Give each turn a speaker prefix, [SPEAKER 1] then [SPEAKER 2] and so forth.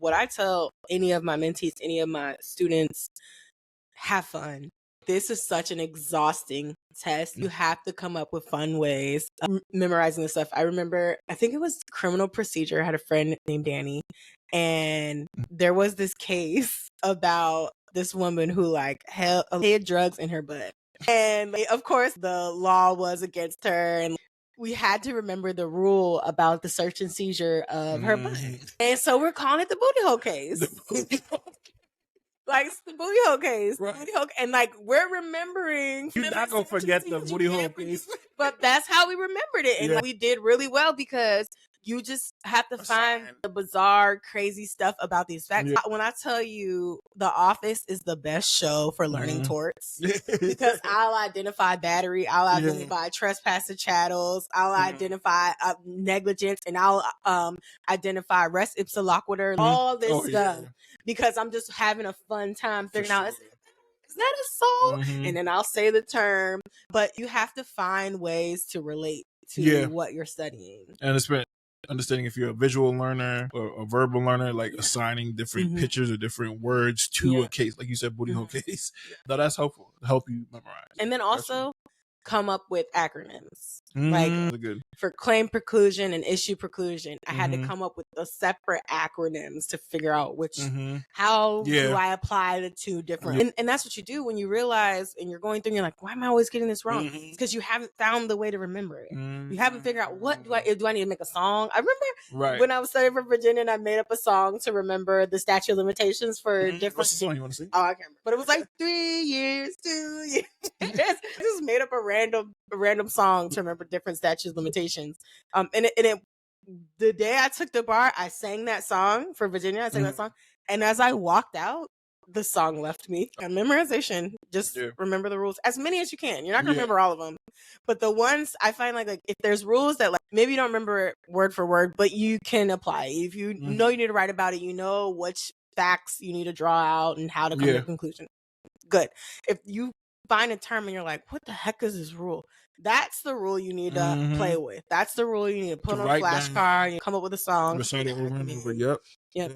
[SPEAKER 1] what I tell any of my mentees, any of my students, have fun. This is such an exhausting test. You have to come up with fun ways of memorizing this stuff. I remember, I think it was criminal procedure. I had a friend named Danny, and there was this case about this woman who like hid drugs in her butt. And of course, the law was against her, and we had to remember the rule about the search and seizure of her butt. And so we're calling it the booty hole case. Like, it's the booty hole case.
[SPEAKER 2] Right.
[SPEAKER 1] Booty hole, and like, we're remembering.
[SPEAKER 2] You're not going to forget the booty hole case.
[SPEAKER 1] But that's how we remembered it. And like, we did really well because you just have to find the bizarre, crazy stuff about these facts. Yeah. When I tell you The Office is the best show for learning torts, because I'll identify battery, I'll identify trespassing chattels, I'll identify negligence, and I'll identify res ipsa loquitur, all this stuff, because I'm just having a fun time figuring out, is that a song? And then I'll say the term, but you have to find ways to relate to what you're studying.
[SPEAKER 2] And it's been understanding if you're a visual learner or a verbal learner, like assigning different pictures or different words to a case, like you said, booty hole case. Now that's helpful to help you memorize.
[SPEAKER 1] And then also come up with acronyms. Like for claim preclusion and issue preclusion, I had to come up with a separate acronyms to figure out which, how do I apply the two different, and that's what you do when you realize and you're going through and you're like, why am I always getting this wrong? It's because you haven't found the way to remember it. You haven't figured out, what do I need to make a song? I remember when I was studying for Virginia and I made up a song to remember the statute of limitations for different.
[SPEAKER 2] What's the song you want to sing?
[SPEAKER 1] Oh, I can't remember. But it was like 3 years, 2 years. I just made up a random song to remember different statutes of limitations. The day I took the bar, I sang that song for Virginia. I sang that song, and as I walked out, the song left me. And memorization, just remember the rules, as many as you can. You're not gonna remember all of them, but the ones I find, like if there's rules that like maybe you don't remember it word for word, but you can apply. If you know you need to write about it, you know which facts you need to draw out and how to come to a conclusion. Good. If you find a term and you're like, what the heck is this rule? That's the rule you need to play with. That's the rule you need to put on a flashcard. You come up with a song.
[SPEAKER 2] Yep.